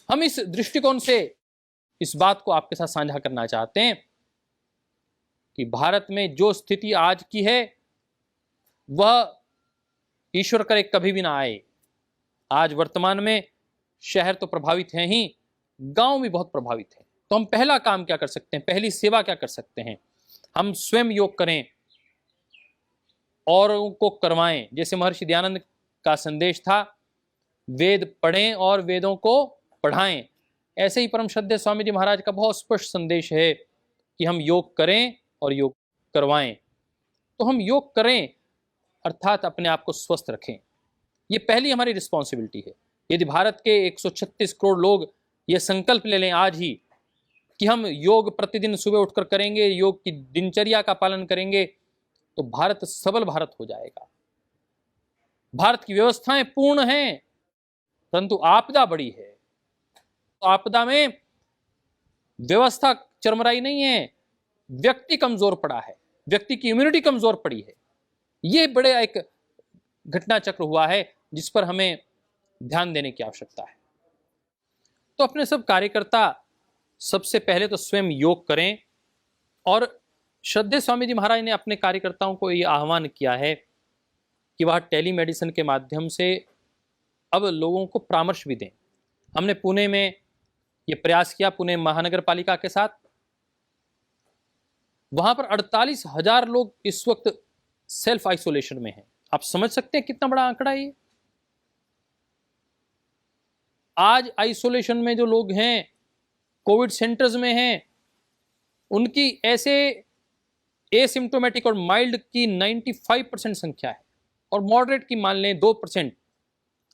हम इस दृष्टिकोण से इस बात को आपके साथ साझा करना चाहते हैं कि भारत में जो स्थिति आज की है वह ईश्वर करे कभी भी ना आए। आज वर्तमान में शहर तो प्रभावित हैं ही, गांव भी बहुत प्रभावित है। तो हम पहला काम क्या कर सकते हैं, पहली सेवा क्या कर सकते हैं, हम स्वयं योग करें, औरों को करवाएं। जैसे महर्षि दयानंद का संदेश था, वेद पढ़ें और वेदों को पढ़ाएं। ऐसे ही परम श्रद्धेय स्वामी जी महाराज का बहुत स्पष्ट संदेश है कि हम योग करें और योग करवाएं। तो हम योग करें अर्थात अपने आप को स्वस्थ रखें, ये पहली हमारी रिस्पॉन्सिबिलिटी है। यदि भारत के 136 करोड़ लोग ये संकल्प ले लें आज ही कि हम योग प्रतिदिन सुबह उठकर करेंगे, योग की दिनचर्या का पालन करेंगे, तो भारत सबल भारत हो जाएगा। भारत की व्यवस्थाएं पूर्ण हैं, परंतु आपदा बड़ी है। तो आपदा में व्यवस्था चरमराई नहीं है, व्यक्ति कमजोर पड़ा है, व्यक्ति की इम्यूनिटी कमजोर पड़ी है। ये बड़े एक घटना चक्र हुआ है जिस पर हमें ध्यान देने की आवश्यकता है। तो अपने सब कार्यकर्ता सबसे पहले तो स्वयं योग करें। और श्रद्धेय स्वामी जी महाराज ने अपने कार्यकर्ताओं को यह आह्वान किया है कि वह टेलीमेडिसिन के माध्यम से अब लोगों को परामर्श भी दें। हमने पुणे में यह प्रयास किया, पुणे महानगर पालिका के साथ। वहां पर 48,000 लोग इस वक्त सेल्फ आइसोलेशन में हैं। आप समझ सकते हैं कितना बड़ा आंकड़ा है ये। आज आइसोलेशन में जो लोग हैं, कोविड सेंटर्स में हैं, उनकी ऐसे एसिम्टोमेटिक और माइल्ड की 95% संख्या है, और मॉडरेट की मान लें 2%,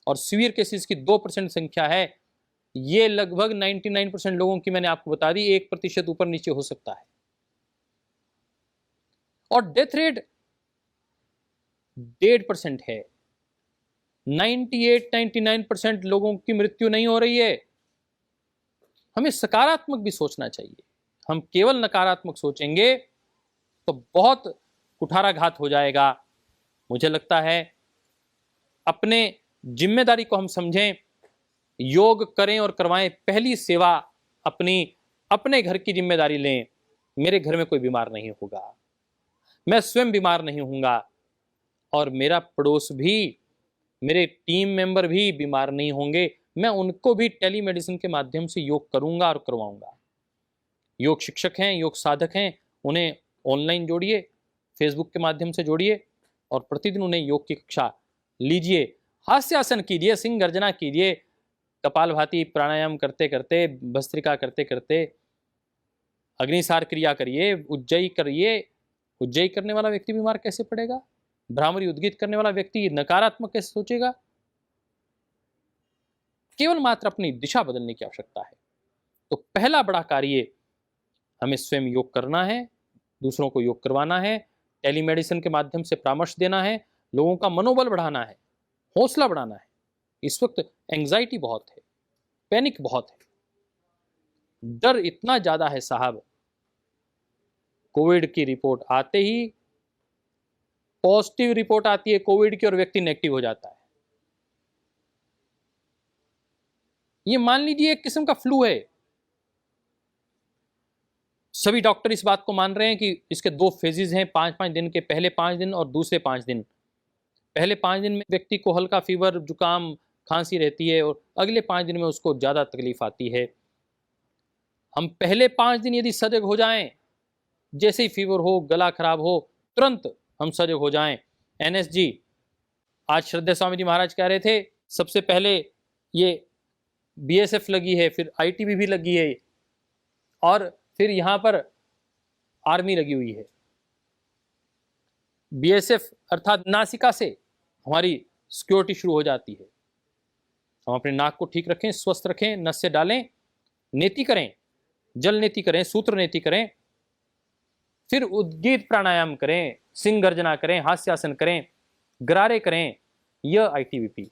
और सीवियर केसेस की 2% संख्या है। ये लगभग 99% लोगों की मैंने आपको बता दी, 1% ऊपर नीचे हो सकता है। और डेथ रेट 1.5% है। 98-99% लोगों की मृत्यु नहीं हो रही है। हमें सकारात्मक भी सोचना चाहिए। हम केवल नकारात्मक सोचेंगे तो बहुत कुठाराघात हो जाएगा। मुझे लगता है अपने जिम्मेदारी को हम समझें, योग करें और करवाएं। पहली सेवा अपने घर की जिम्मेदारी लें। मेरे घर में कोई बीमार नहीं होगा, मैं स्वयं बीमार नहीं होऊंगा, और मेरा पड़ोस भी, मेरे टीम मेंबर भी बीमार नहीं होंगे। मैं उनको भी टेलीमेडिसिन के माध्यम से योग करूंगा और करवाऊंगा। योग शिक्षक हैं, योग साधक हैं, उन्हें ऑनलाइन जोड़िए, फेसबुक के माध्यम से जोड़िए, और प्रतिदिन उन्हें योग की कक्षा लीजिए। हास्यासन कीजिए, सिंह गर्जना कीजिए, कपालभाति प्राणायाम करते करते, भस्त्रिका करते करते अग्निसार क्रिया करिए, उज्जयी करिए। उज्जयी करने वाला व्यक्ति बीमार कैसे पड़ेगा? भ्रामरी उद्गीत करने वाला व्यक्ति नकारात्मक कैसे सोचेगा? केवल मात्र अपनी दिशा बदलने की आवश्यकता है। तो पहला बड़ा कार्य हमें स्वयं योग करना है, दूसरों को योग करवाना है, टेलीमेडिसिन के माध्यम से परामर्श देना है, लोगों का मनोबल बढ़ाना है, हौसला बढ़ाना है। इस वक्त एंजाइटी बहुत है, पैनिक बहुत है, डर इतना ज्यादा है साहब। कोविड की रिपोर्ट आते ही पॉजिटिव रिपोर्ट आती है कोविड की और व्यक्ति नेगेटिव हो जाता है। ये मान लीजिए एक किस्म का फ्लू है। सभी डॉक्टर इस बात को मान रहे हैं कि इसके 2 फेजेस हैं, 5-5 दिन के, पहले 5 दिन और दूसरे 5 दिन। पहले 5 दिन में व्यक्ति को हल्का फीवर, जुकाम, खांसी रहती है, और अगले 5 दिन में उसको ज़्यादा तकलीफ आती है। हम पहले 5 दिन यदि सजग हो जाएं, जैसे ही फीवर हो, गला खराब हो, तुरंत हम सजग हो जाएं। NSG, आज श्रद्धेय स्वामी जी महाराज कह रहे थे, सबसे पहले ये BSF लगी है, फिर ITBP भी लगी है, और फिर यहाँ पर आर्मी लगी हुई है। BSF अर्थात नासिका से हमारी सिक्योरिटी शुरू हो जाती है। हम अपने नाक को ठीक रखें, स्वस्थ रखें, नस से डालें, नेति करें, जल नेति करें, सूत्र नेति करें, फिर उद्गीत प्राणायाम करें, सिंह गर्जना करें, हास्यासन करें, गरारे करें। यह ITBP।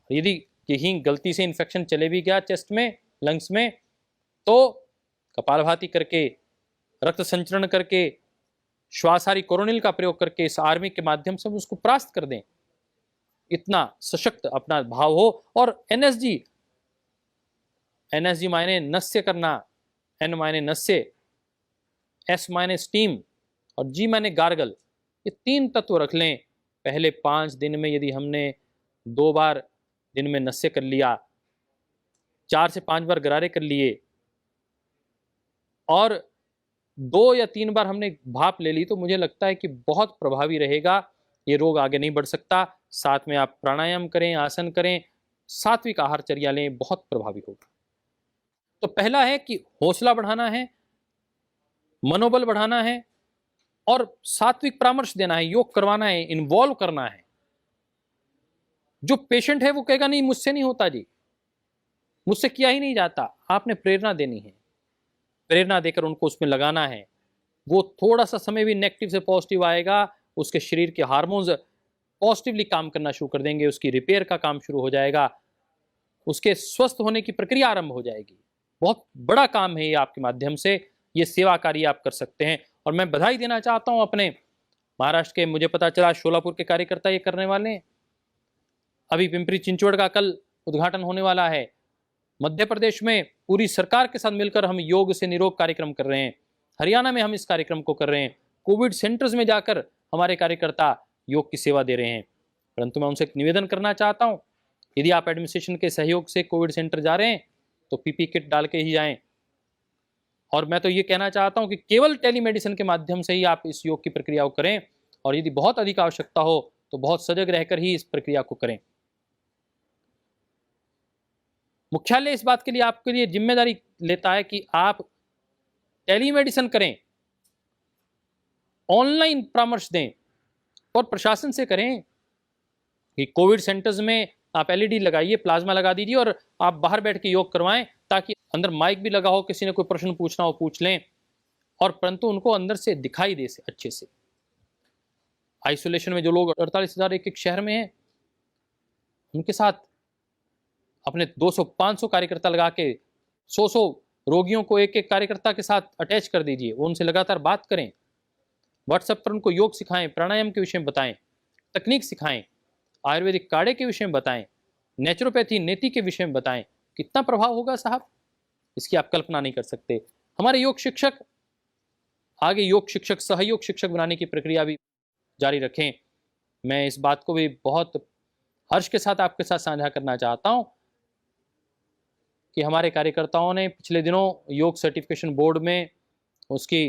यदि कहीं गलती से इन्फेक्शन चले भी गया चेस्ट में, लंग्स में, तो कपालभाति करके, रक्त संचरण करके, श्वासारी कोरोनिल का प्रयोग करके, इस आर्मी के माध्यम से हम उसको परास्त कर दें। इतना सशक्त अपना भाव हो। और NSG NSG मायने नस्य करना, N मायने नस्य, S मायने स्टीम और G मायने गार्गल। ये 3 तत्व रख लें। पहले 5 दिन में यदि हमने 2 बार दिन में नस्य कर लिया, 4 से 5 बार गरारे कर लिए और 2 या 3 बार हमने भाप ले ली, तो मुझे लगता है कि बहुत प्रभावी रहेगा। ये रोग आगे नहीं बढ़ सकता। साथ में आप प्राणायाम करें, आसन करें, सात्विक आहारचर्या लें, बहुत प्रभावी होगा। तो पहला है कि हौसला बढ़ाना है, मनोबल बढ़ाना है और सात्विक परामर्श देना है, योग करवाना है, इन्वॉल्व करना है। जो पेशेंट है वो कहेगा नहीं मुझसे नहीं होता जी, मुझसे किया ही नहीं जाता। आपने प्रेरणा देनी है, प्रेरणा देकर उनको उसमें लगाना है। वो थोड़ा सा समय भी नेगेटिव से पॉजिटिव आएगा, उसके शरीर के हार्मोन्स पॉजिटिवली काम करना शुरू कर देंगे, उसकी रिपेयर का काम शुरू हो जाएगा, उसके स्वस्थ होने की प्रक्रिया आरंभ हो जाएगी। बहुत बड़ा काम है ये, आपके माध्यम से ये सेवा कार्य आप कर सकते हैं। और मैं बधाई देना चाहता हूं अपने महाराष्ट्र के, मुझे पता चला शोलापुर के कार्यकर्ता ये करने वाले हैं। अभी पिंपरी चिंचवड़ का कल उद्घाटन होने वाला है। मध्य प्रदेश में पूरी सरकार के साथ मिलकर हम योग से निरोग कार्यक्रम कर रहे हैं। हरियाणा में हम इस कार्यक्रम को कर रहे हैं। कोविड सेंटर्स में जाकर हमारे कार्यकर्ता योग की सेवा दे रहे हैं। परंतु मैं उनसे एक निवेदन करना चाहता हूं, यदि आप एडमिनिस्ट्रेशन के सहयोग से कोविड सेंटर जा रहे हैं तो पीपी किट डाल के ही जाएं। और मैं तो ये कहना चाहता हूं कि केवल टेलीमेडिसिन के माध्यम से ही आप इस योग की प्रक्रिया को करें, और यदि बहुत अधिक आवश्यकता हो तो बहुत सजग रहकर ही इस प्रक्रिया को करें। मुख्यालय इस बात के लिए आपके लिए जिम्मेदारी लेता है कि आप टेलीमेडिसिन करें, ऑनलाइन परामर्श दें और प्रशासन से करें कि कोविड सेंटर्स में आप एलईडी लगाइए, प्लाज्मा लगा दीजिए और आप बाहर बैठ के योग करवाएं, ताकि अंदर माइक भी लगा हो, किसी ने कोई प्रश्न पूछना हो पूछ लें, और परंतु उनको अंदर से दिखाई दे से अच्छे से। आइसोलेशन में जो लोग 48,000 एक एक शहर में हैं, उनके साथ अपने 200-500 कार्यकर्ता लगा के 100 रोगियों को एक एक कार्यकर्ता के साथ अटैच कर दीजिए। वो उनसे लगातार बात करें, व्हाट्सएप पर उनको योग सिखाएं, प्राणायाम के विषय में बताएं, तकनीक सिखाएं, आयुर्वेदिक काढ़े के विषय में बताएं, नेचुरोपैथी नीति के विषय में बताएं। कितना प्रभाव होगा साहब, इसकी आप कल्पना नहीं कर सकते। हमारे योग शिक्षक आगे योग शिक्षक, सहयोग शिक्षक बनाने की प्रक्रिया भी जारी रखें। मैं इस बात को भी बहुत हर्ष के साथ आपके साथ साझा करना चाहता हूं कि हमारे कार्यकर्ताओं ने पिछले दिनों योग सर्टिफिकेशन बोर्ड में उसकी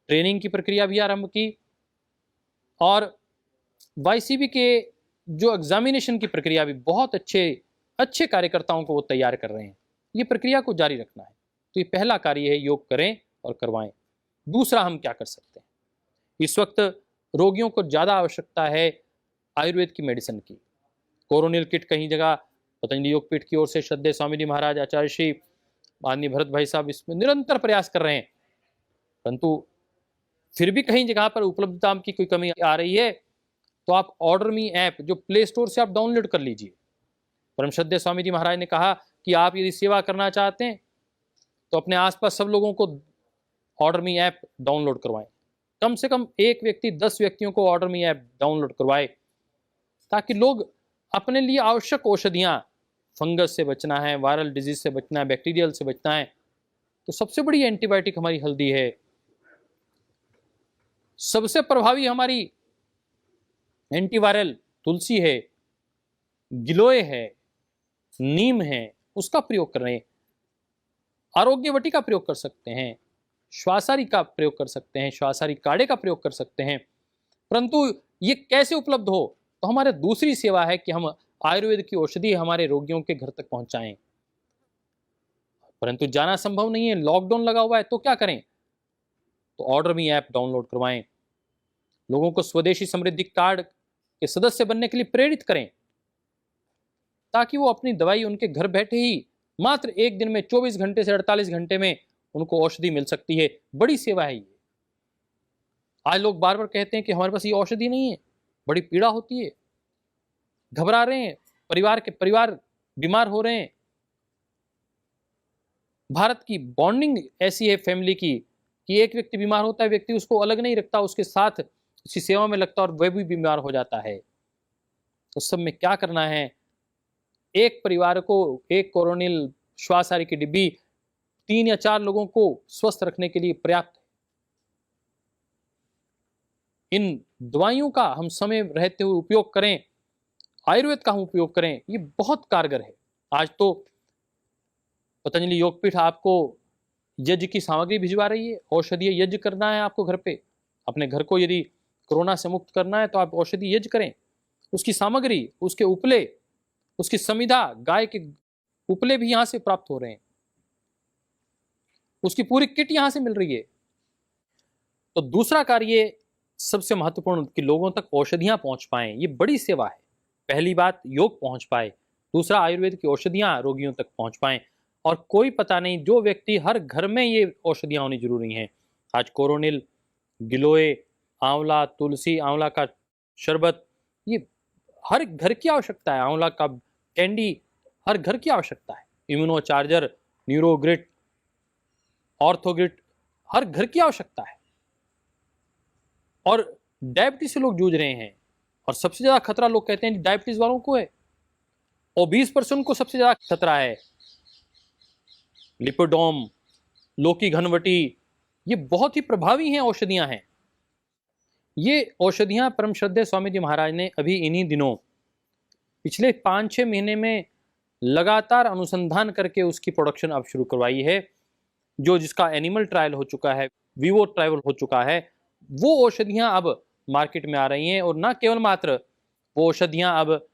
ट्रेनिंग की प्रक्रिया भी आरंभ की, और वाईसीबी के जो एग्जामिनेशन की प्रक्रिया भी बहुत अच्छे कार्यकर्ताओं को वो तैयार कर रहे हैं। ये प्रक्रिया को जारी रखना है। तो ये पहला कार्य है, योग करें और करवाएं। दूसरा हम क्या कर सकते हैं, इस वक्त रोगियों को ज़्यादा आवश्यकता है आयुर्वेद की मेडिसिन की। कोरोनिल किट कहीं जगह पतंजलि योगपीठ की ओर से श्रद्धेय स्वामी जी महाराज, आचार्य श्री माननीय भरत भाई साहब इसमें निरंतर प्रयास कर रहे हैं, परंतु फिर भी कहीं जगह पर उपलब्धता की कोई कमी आ रही है, तो आप ऑर्डर मी ऐप जो प्ले स्टोर से आप डाउनलोड कर लीजिए। परम श्रद्धेय स्वामी जी महाराज ने कहा कि आप यदि सेवा करना चाहते हैं तो अपने आसपास सब लोगों को ऑर्डर मी ऐप डाउनलोड करवाएं। कम से कम एक व्यक्ति 10 व्यक्तियों को ऑर्डर मी ऐप डाउनलोड करवाए, ताकि लोग अपने लिए आवश्यक औषधियां, फंगस से बचना है, वायरल डिजीज से बचना है, बैक्टीरियल से बचना है, तो सबसे बड़ी एंटीबायोटिक हमारी हल्दी है। सबसे प्रभावी हमारी एंटीवायरल तुलसी है, गिलोय है, नीम है, उसका प्रयोग कर रहे हैं। आरोग्यवटी का प्रयोग कर सकते हैं, श्वासारी का प्रयोग कर सकते हैं, श्वासारी काढ़े का प्रयोग कर सकते हैं। परंतु ये कैसे उपलब्ध हो, तो हमारे दूसरी सेवा है कि हम आयुर्वेद की औषधि हमारे रोगियों के घर तक पहुंचाएं। परंतु जाना संभव नहीं है, लॉकडाउन लगा हुआ है, तो क्या करें, तो ऑर्डर मी ऐप डाउनलोड करवाएं। लोगों को स्वदेशी समृद्धि कार्ड के सदस्य बनने के लिए प्रेरित करें, ताकि वो अपनी दवाई उनके घर बैठे ही मात्र एक दिन में 24 घंटे से 48 घंटे में उनको औषधि मिल सकती है। बड़ी सेवा है ये। आज लोग बार बार कहते हैं कि हमारे पास ये औषधि नहीं है, बड़ी पीड़ा होती है, घबरा रहे हैं, परिवार बीमार हो रहे हैं। भारत की बॉन्डिंग ऐसी है फैमिली की कि एक व्यक्ति बीमार होता है, व्यक्ति उसको अलग नहीं रखता, उसके साथ उसकी सेवा में लगता है और वह भी बीमार हो जाता है। उस सब में क्या करना है, एक परिवार को एक कोरोनिल श्वासाहारी की डिब्बी 3 या 4 लोगों को स्वस्थ रखने के लिए पर्याप्त है। इन दवाइयों का हम समय रहते हुए उपयोग करें, आयुर्वेद का हम उपयोग करें, ये बहुत कारगर है। आज तो पतंजलि योगपीठ आपको यज्ञ की सामग्री भिजवा रही है। औषधीय यज्ञ करना है आपको घर पे, अपने घर को यदि कोरोना से मुक्त करना है तो आप औषधि यज्ञ करें। उसकी सामग्री, उसके उपले, उसकी संविदा, गाय के उपले भी यहां से प्राप्त हो रहे हैं, उसकी पूरी किट यहां से मिल रही है। तो दूसरा कार्य सबसे महत्वपूर्ण कि लोगों तक औषधियां पहुंच पाएं, ये बड़ी सेवा है। पहली बात योग पहुंच पाए, दूसरा आयुर्वेद की औषधियां रोगियों तक पहुंच पाएं। और कोई पता नहीं, जो व्यक्ति हर घर में ये औषधियां होनी जरूरी हैं। आज कोरोनिल, गिलोय, आंवला, तुलसी, आंवला का शरबत, ये हर घर की आवश्यकता है। आंवला का कैंडी हर घर की आवश्यकता है। इम्यूनो चार्जर, न्यूरोग्रिट, ऑर्थोग्रिट हर घर की आवश्यकता है। और डायबिटीज से लोग जूझ रहे हैं, और सबसे ज्यादा खतरा लोग कहते हैं डायबिटीज वालों को है। ओबीस को सबसे ज्यादा खतरा है। लिपोडोम, लोकी घनवटी, ये बहुत ही प्रभावी हैं औषधियां हैं। ये औषधियां परम श्रद्धेय स्वामी जी महाराज ने अभी इन्हीं दिनों पिछले 5-6 महीने में लगातार अनुसंधान करके उसकी प्रोडक्शन अब शुरू करवाई है। जो जिसका एनिमल ट्रायल हो चुका है, विवो ट्रायल हो चुका है, वो औषधियां अब मार्केट में आ रही हैं। और न केवल मात्र वो औषधियां अब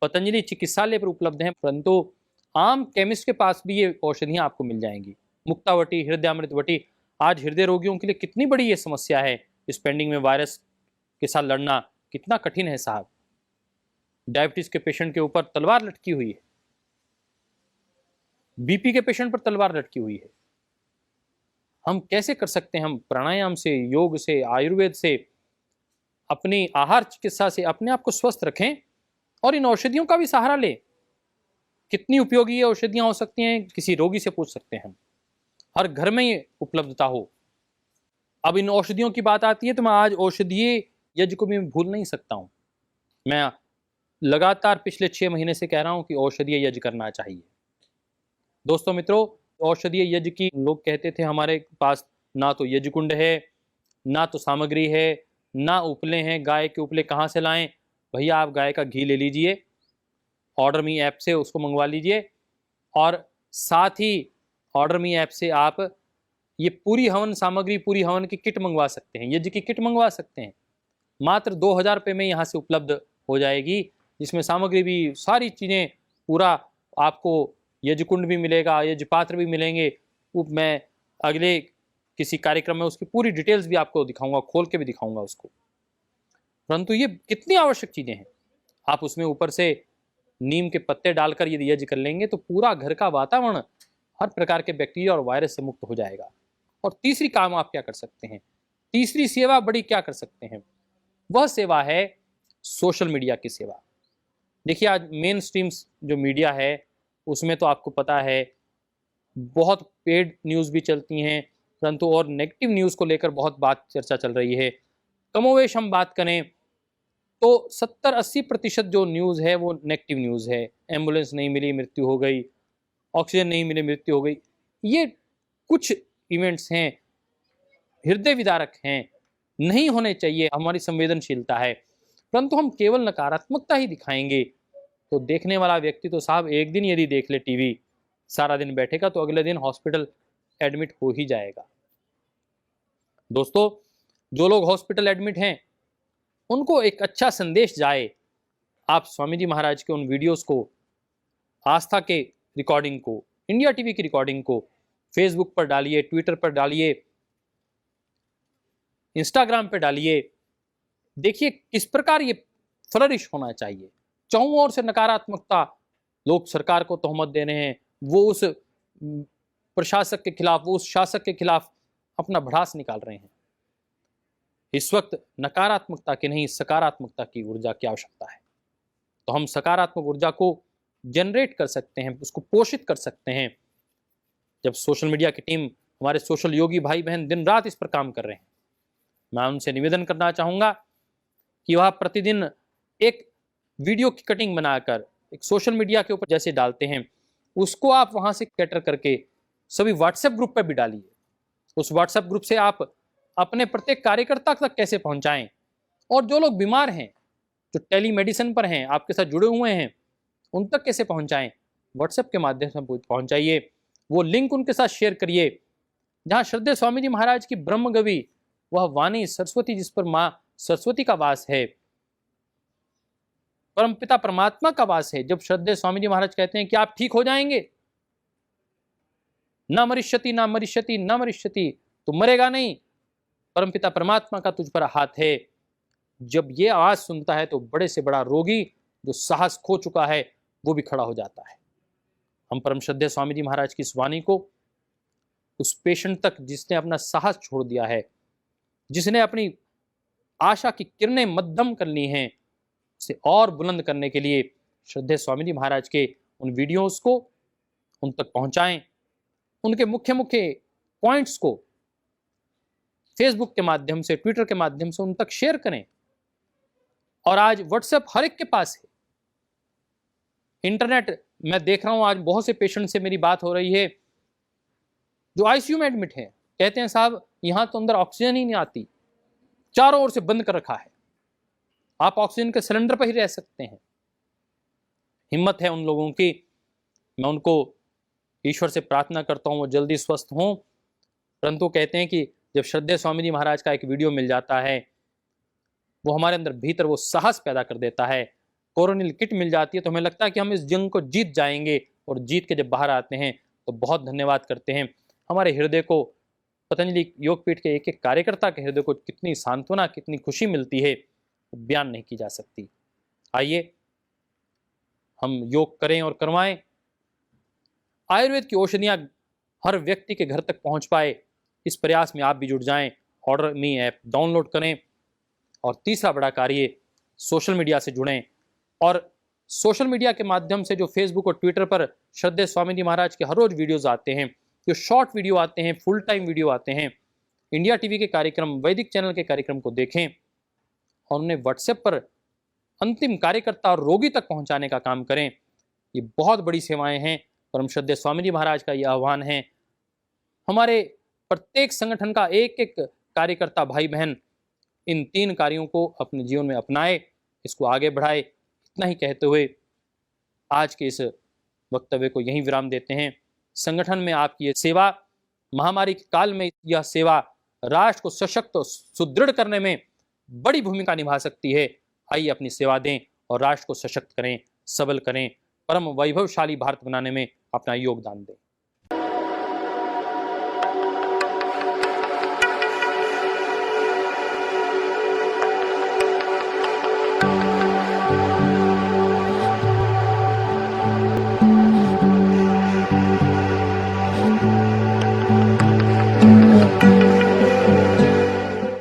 पतंजलि चिकित्सालय पर उपलब्ध हैं, परंतु आम केमिस्ट के पास भी ये औषधियां आपको मिल जाएंगी। मुक्तावटी, हृदयामृतवटी, आज हृदय रोगियों के लिए कितनी बड़ी ये समस्या है। स्पेंडिंग में वायरस के साथ लड़ना कितना कठिन है साहब। डायबिटीज के पेशेंट के ऊपर तलवार लटकी हुई है, बीपी के पेशेंट पर तलवार लटकी हुई है। हम कैसे कर सकते हैं? हम प्राणायाम से, योग से, आयुर्वेद से, अपनी आहार चिकित्सा से अपने आप को स्वस्थ रखें और इन औषधियों का भी सहारा लें। कितनी उपयोगी ये औषधियां हो सकती हैं, किसी रोगी से पूछ सकते हैं। हर घर में ये उपलब्धता हो। अब इन औषधियों की बात आती है तो मैं आज औषधीय यज्ञ को भी भूल नहीं सकता हूं। मैं लगातार पिछले 6 महीने से कह रहा हूं कि औषधीय यज्ञ करना चाहिए। दोस्तों मित्रों, औषधीय यज्ञ की लोग कहते थे हमारे पास ना तो यज्ञ कुंड है, ना तो सामग्री है, ना उपले हैं। गाय के उपले कहाँ से लाएं? भैया आप गाय का घी ले लीजिए, ऑर्डर मी ऐप से उसको मंगवा लीजिए, और साथ ही ऑर्डर मी ऐप से आप ये पूरी हवन सामग्री, पूरी हवन की किट मंगवा सकते हैं, यज्ञ की किट मंगवा सकते हैं। मात्र 2000 रुपये में यहाँ से उपलब्ध हो जाएगी, जिसमें सामग्री भी, सारी चीज़ें, पूरा आपको यज्ञ कुंड भी मिलेगा, यज्ञ पात्र भी मिलेंगे। मैं अगले किसी कार्यक्रम में उसकी पूरी डिटेल्स भी आपको दिखाऊंगा, खोल के भी दिखाऊंगा उसको। परंतु ये कितनी आवश्यक चीज़ें हैं। आप उसमें ऊपर से नीम के पत्ते डालकर यदि यज्ञ कर लेंगे तो पूरा घर का वातावरण हर प्रकार के बैक्टीरिया और वायरस से मुक्त हो जाएगा। और तीसरी काम आप क्या कर सकते हैं? तीसरी सेवा बड़ी क्या कर सकते हैं? वह सेवा है सोशल मीडिया की सेवा। देखिए आज मेन स्ट्रीम जो मीडिया है उसमें तो आपको पता है बहुत पेड न्यूज़ भी चलती हैं, परंतु और नेगेटिव न्यूज़ को लेकर बहुत बात चर्चा चल रही है। कमोवेश हम बात करें तो 70-80% जो न्यूज़ है वो नेगेटिव न्यूज़ है। एम्बुलेंस नहीं मिली, मृत्यु हो गई, ऑक्सीजन नहीं मिले, मृत्यु हो गई। ये कुछ इवेंट्स हैं, हृदय विदारक हैं, नहीं होने चाहिए, हमारी संवेदनशीलता है, परंतु हम केवल नकारात्मकता ही दिखाएंगे तो देखने वाला व्यक्ति तो साहब एक दिन यदि देख ले टीवी, सारा दिन बैठेगा तो अगले दिन हॉस्पिटल एडमिट हो ही जाएगा। दोस्तों, जो लोग हॉस्पिटल एडमिट हैं उनको एक अच्छा संदेश जाए। आप स्वामी जी महाराज के उन वीडियोस को, आस्था के रिकॉर्डिंग को, इंडिया टीवी की रिकॉर्डिंग को फेसबुक पर डालिए, ट्विटर पर डालिए, इंस्टाग्राम पर डालिए। देखिए किस प्रकार ये फ्लरिश होना चाहिए। चारों ओर से नकारात्मकता, लोग सरकार को तोहमत दे रहे हैं, वो उस प्रशासक के खिलाफ, वो उस शासक के खिलाफ अपना भड़ास निकाल रहे हैं। इस वक्त नकारात्मकता की नहीं, सकारात्मकता की ऊर्जा की आवश्यकता है। तो हम सकारात्मक ऊर्जा को जनरेट कर सकते हैं, उसको पोषित कर सकते हैं जब सोशल मीडिया की टीम, हमारे सोशल योगी भाई बहन दिन रात इस पर काम कर रहे हैं। मैं उनसे निवेदन करना चाहूँगा कि वह प्रतिदिन एक वीडियो की कटिंग बनाकर एक सोशल मीडिया के ऊपर जैसे डालते हैं उसको आप वहां से कैटर करके सभी व्हाट्सएप ग्रुप पर भी डालिए। उस व्हाट्सएप ग्रुप से आप अपने प्रत्येक कार्यकर्ता तक कैसे पहुंचाएं, और जो लोग बीमार हैं, जो टेलीमेडिसिन पर हैं, आपके साथ जुड़े हुए हैं, उन तक कैसे पहुंचाएं, व्हाट्सएप के माध्यम से पहुंचाइए। वो लिंक उनके साथ शेयर करिए जहां श्रद्धेय स्वामी जी महाराज की ब्रह्मगवी, वह वाणी सरस्वती, जिस पर मां सरस्वती का वास है, परमपिता परमात्मा का वास है। जब श्रद्धेय स्वामी जी महाराज कहते हैं कि आप ठीक हो जाएंगे, न मरिष्यति न मरिष्यति न मरिष्यति, तो मरेगा नहीं, परमपिता परमात्मा का तुझ पर हाथ है। जब ये आवाज सुनता है तो बड़े से बड़ा रोगी जो साहस खो चुका है वो भी खड़ा हो जाता है। हम परम श्रद्धेय स्वामी जी महाराज की इस वाणी को उस पेशेंट तक जिसने अपना साहस छोड़ दिया है, जिसने अपनी आशा की किरणें मध्यम कर ली हैं, उसे और बुलंद करने के लिए श्रद्धेय स्वामी जी महाराज के उन वीडियोस को उन तक पहुंचाएं, उनके मुख्य मुख्य पॉइंट्स को फेसबुक के माध्यम से, ट्विटर के माध्यम से उन तक शेयर करें। और आज व्हाट्सएप हर एक के पास है, इंटरनेट। मैं देख रहा हूं आज बहुत से पेशेंट से मेरी बात हो रही है जो आईसीयू में एडमिट है, कहते हैं साहब यहां तो अंदर ऑक्सीजन ही नहीं आती, चारों ओर से बंद कर रखा है, आप ऑक्सीजन के सिलेंडर पर ही रह सकते हैं। हिम्मत है उन लोगों की, मैं उनको ईश्वर से प्रार्थना करता हूं वो जल्दी स्वस्थ हों। परंतु कहते हैं कि जब श्रद्धेय स्वामी जी महाराज का एक वीडियो मिल जाता है, वो हमारे अंदर भीतर वो साहस पैदा कर देता है। कोरोनिल किट मिल जाती है तो हमें लगता है कि हम इस जंग को जीत जाएंगे, और जीत के जब बाहर आते हैं तो बहुत धन्यवाद करते हैं। हमारे हृदय को, पतंजलि योगपीठ के एक एक कार्यकर्ता के हृदय को कितनी सांत्वना, कितनी खुशी मिलती है, बयान नहीं की जा सकती। आइए हम योग करें और करवाएं, आयुर्वेद की औषधियां हर व्यक्ति के घर तक पहुंच पाए, इस प्रयास में आप भी जुड़ जाएं। ऑर्डर मी ऐप डाउनलोड करें। और तीसरा बड़ा कार्य, सोशल मीडिया से जुड़ें, और सोशल मीडिया के माध्यम से जो फेसबुक और ट्विटर पर श्रद्धेय स्वामी जी महाराज के हर रोज वीडियोस आते हैं, जो शॉर्ट वीडियो आते हैं, फुल टाइम वीडियो आते हैं, इंडिया टीवी के कार्यक्रम, वैदिक चैनल के कार्यक्रम को देखें और उन्हें व्हाट्सएप पर अंतिम कार्यकर्ता और रोगी तक पहुंचाने का काम करें। ये बहुत बड़ी सेवाएं हैं। परम श्रद्धेय स्वामी जी महाराज का यह आह्वान है। हमारे प्रत्येक संगठन का एक एक कार्यकर्ता भाई बहन इन 3 कार्यों को अपने जीवन में अपनाए, इसको आगे बढ़ाए। इतना ही कहते हुए आज के इस वक्तव्य को यहीं विराम देते हैं। संगठन में आपकी ये सेवा, महामारी के काल में यह सेवा राष्ट्र को सशक्त और सुदृढ़ करने में बड़ी भूमिका निभा सकती है। आइए अपनी सेवा दें और राष्ट्र को सशक्त करें, सबल करें, परम वैभवशाली भारत बनाने में अपना योगदान दें।